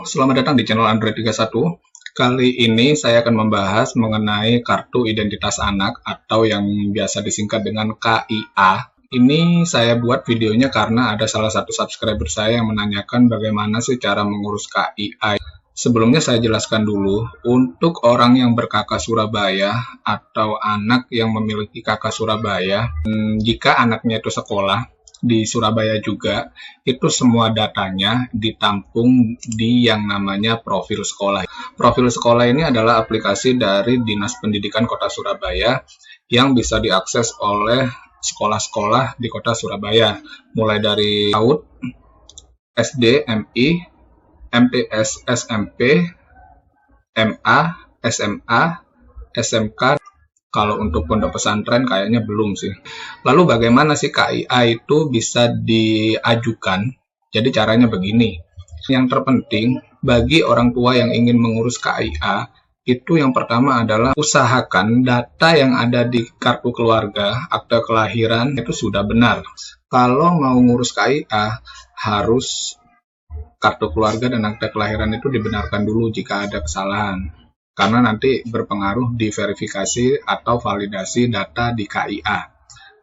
selamat datang di channel Android 31. Kali ini saya akan membahas mengenai kartu identitas anak atau yang biasa disingkat dengan KIA. Ini saya buat videonya karena ada salah satu subscriber saya yang menanyakan bagaimana sih cara mengurus KIA. Sebelumnya saya jelaskan dulu, untuk orang yang berKK Surabaya atau anak yang memiliki KK Surabaya, jika anaknya itu sekolah di Surabaya juga, itu semua datanya ditampung di yang namanya profil sekolah. Profil sekolah ini adalah aplikasi dari Dinas Pendidikan Kota Surabaya yang bisa diakses oleh sekolah-sekolah di Kota Surabaya, mulai dari PAUD, SD, MI, MTS, SMP, MA, SMA, SMK. Kalau untuk pondok pesantren kayaknya belum sih. Lalu bagaimana sih KIA itu bisa diajukan? Jadi caranya begini. Yang terpenting bagi orang tua yang ingin mengurus KIA, itu yang pertama adalah usahakan data yang ada di kartu keluarga, akte kelahiran itu sudah benar. Kalau mau ngurus KIA, harus kartu keluarga dan akte kelahiran itu dibenarkan dulu jika ada kesalahan. Karena nanti berpengaruh di verifikasi atau validasi data di KIA.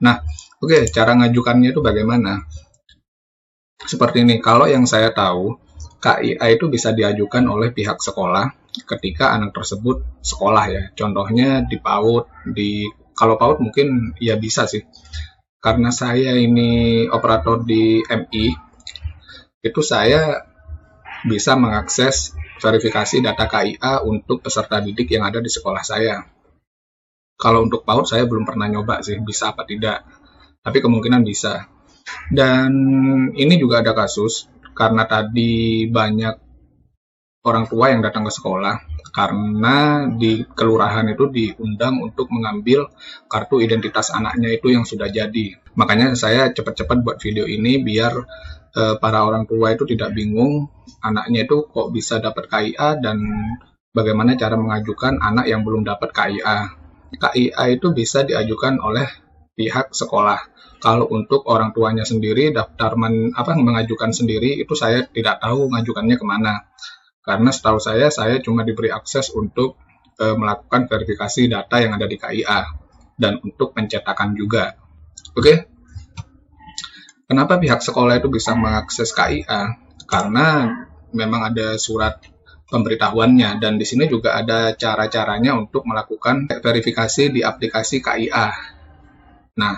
Nah, oke, cara ngajukannya itu bagaimana? Seperti ini, kalau yang saya tahu, KIA itu bisa diajukan oleh pihak sekolah ketika anak tersebut sekolah ya. Contohnya di PAUD, kalau PAUD mungkin ya bisa sih. Karena saya ini operator di MI, itu saya bisa mengakses verifikasi data KIA untuk peserta didik yang ada di sekolah saya. Kalau untuk PAUD saya belum pernah nyoba sih, bisa apa tidak. Tapi kemungkinan bisa. Dan ini juga ada kasus, karena tadi banyak orang tua yang datang ke sekolah, karena di kelurahan itu diundang untuk mengambil kartu identitas anaknya itu yang sudah jadi. Makanya saya cepat-cepat buat video ini biar para orang tua itu tidak bingung anaknya itu kok bisa dapat KIA dan bagaimana cara mengajukan anak yang belum dapat KIA. KIA itu bisa diajukan oleh pihak sekolah. Kalau untuk orang tuanya sendiri mengajukan sendiri itu saya tidak tahu mengajukannya kemana. Karena setahu saya cuma diberi akses untuk melakukan verifikasi data yang ada di KIA dan untuk pencetakan juga. Oke? Kenapa pihak sekolah itu bisa mengakses KIA? Karena memang ada surat pemberitahuannya dan di sini juga ada cara-caranya untuk melakukan verifikasi di aplikasi KIA. Nah,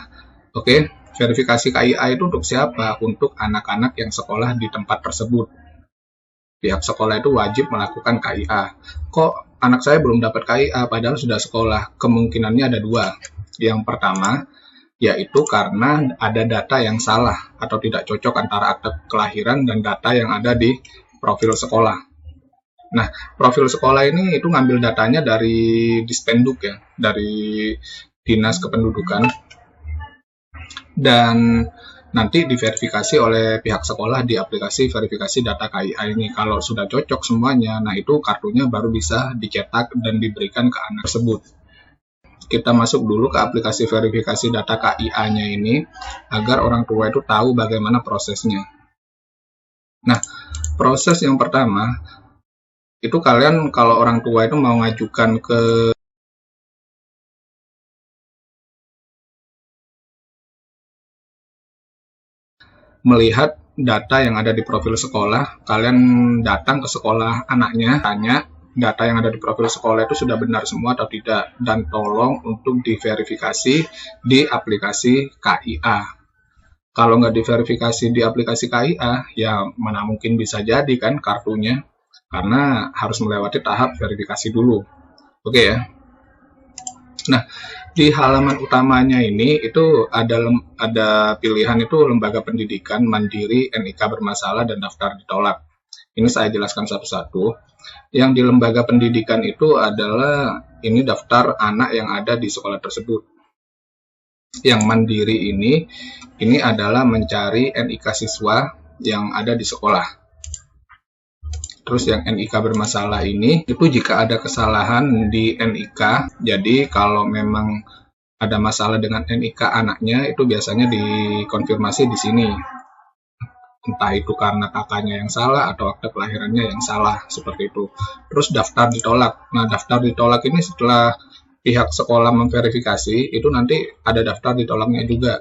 oke, verifikasi KIA itu untuk siapa? Untuk anak-anak yang sekolah di tempat tersebut. Pihak sekolah itu wajib melakukan KIA. Kok anak saya belum dapat KIA padahal sudah sekolah? Kemungkinannya ada dua. Yang pertama, yaitu karena ada data yang salah atau tidak cocok antara akte kelahiran dan data yang ada di profil sekolah. Nah, profil sekolah ini itu ngambil datanya dari Dispenduk ya, dari Dinas Kependudukan, dan nanti diverifikasi oleh pihak sekolah di aplikasi verifikasi data KIA ini. Kalau sudah cocok semuanya, nah itu kartunya baru bisa dicetak dan diberikan ke anak tersebut. Kita masuk dulu ke aplikasi verifikasi data KIA-nya ini agar orang tua itu tahu bagaimana prosesnya. Nah, proses yang pertama itu kalian kalau orang tua itu mau ngajukan ke melihat data yang ada di profil sekolah, kalian datang ke sekolah anaknya, tanya data yang ada di profil sekolah itu sudah benar semua atau tidak, dan tolong untuk diverifikasi di aplikasi KIA. Kalau nggak diverifikasi di aplikasi KIA, ya mana mungkin bisa jadi kan kartunya, karena harus melewati tahap verifikasi dulu. Oke ya. Nah, di halaman utamanya ini itu ada pilihan itu lembaga pendidikan mandiri, NIK bermasalah, dan daftar ditolak. Ini saya jelaskan satu-satu. Yang di lembaga pendidikan itu adalah ini daftar anak yang ada di sekolah tersebut. Yang mandiri ini adalah mencari NIK siswa yang ada di sekolah. Terus yang NIK bermasalah ini itu jika ada kesalahan di NIK, jadi kalau memang ada masalah dengan NIK anaknya itu biasanya dikonfirmasi di sini. entah itu karena kakaknya yang salah atau akte kelahirannya yang salah, seperti itu. Terus daftar ditolak. Nah, daftar ditolak ini setelah pihak sekolah memverifikasi, itu nanti ada daftar ditolaknya juga.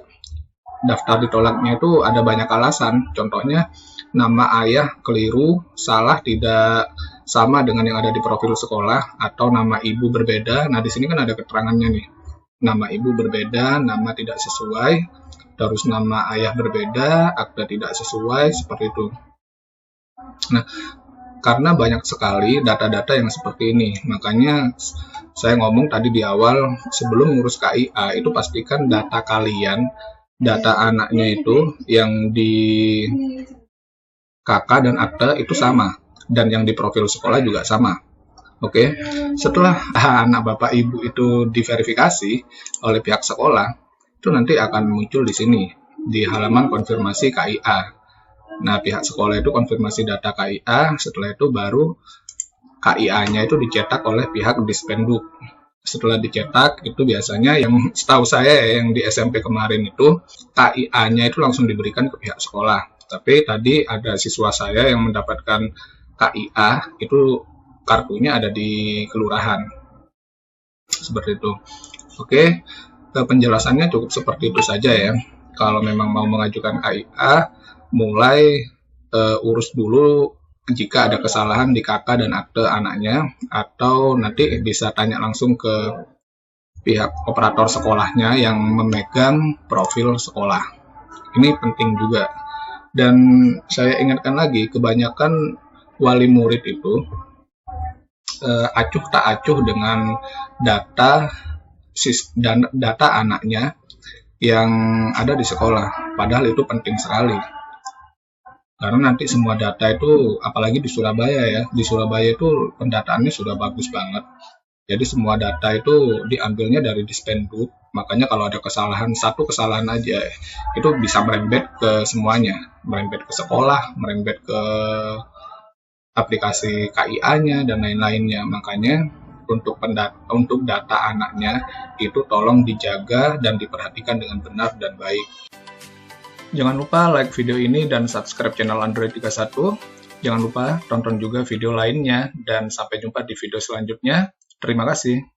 Daftar ditolaknya itu ada banyak alasan, contohnya nama ayah keliru, salah, tidak sama dengan yang ada di profil sekolah, atau nama ibu berbeda. Nah, di sini kan ada keterangannya nih. Nama ibu berbeda, nama tidak sesuai, terus nama ayah berbeda, akte tidak sesuai, seperti itu. Nah, karena banyak sekali data-data yang seperti ini, makanya saya ngomong tadi di awal, sebelum ngurus KIA, itu pastikan data kalian, data anaknya itu, yang di KK dan akte itu sama, dan yang di profil sekolah juga sama. Oke, setelah anak bapak ibu itu diverifikasi oleh pihak sekolah, itu nanti akan muncul di sini, di halaman konfirmasi KIA. Nah, pihak sekolah itu konfirmasi data KIA, setelah itu baru KIA-nya itu dicetak oleh pihak Dispenduk. Setelah dicetak, itu biasanya yang setahu saya ya, yang di SMP kemarin itu, KIA-nya itu langsung diberikan ke pihak sekolah. Tapi tadi ada siswa saya yang mendapatkan KIA, itu kartunya ada di kelurahan. Seperti itu. Oke, penjelasannya cukup seperti itu saja ya. Kalau memang mau mengajukan KIA, mulai urus dulu jika ada kesalahan di KK dan akte anaknya, atau nanti bisa tanya langsung ke pihak operator sekolahnya yang memegang profil sekolah. Ini penting juga. Dan saya ingatkan lagi, kebanyakan wali murid itu acuh tak acuh dengan data anaknya yang ada di sekolah, padahal itu penting sekali. Karena nanti semua data itu, apalagi di Surabaya ya, di Surabaya itu pendataannya sudah bagus banget. Jadi semua data itu diambilnya dari Dispenduk, makanya kalau ada kesalahan, satu kesalahan aja, itu bisa merembet ke semuanya. Merembet ke sekolah, merembet ke aplikasi KIA-nya, dan lain-lainnya. Makanya untuk data anaknya itu tolong dijaga dan diperhatikan dengan benar dan baik. Jangan lupa like video ini dan subscribe channel Android 31. Jangan lupa tonton juga video lainnya, dan sampai jumpa di video selanjutnya. Terima kasih.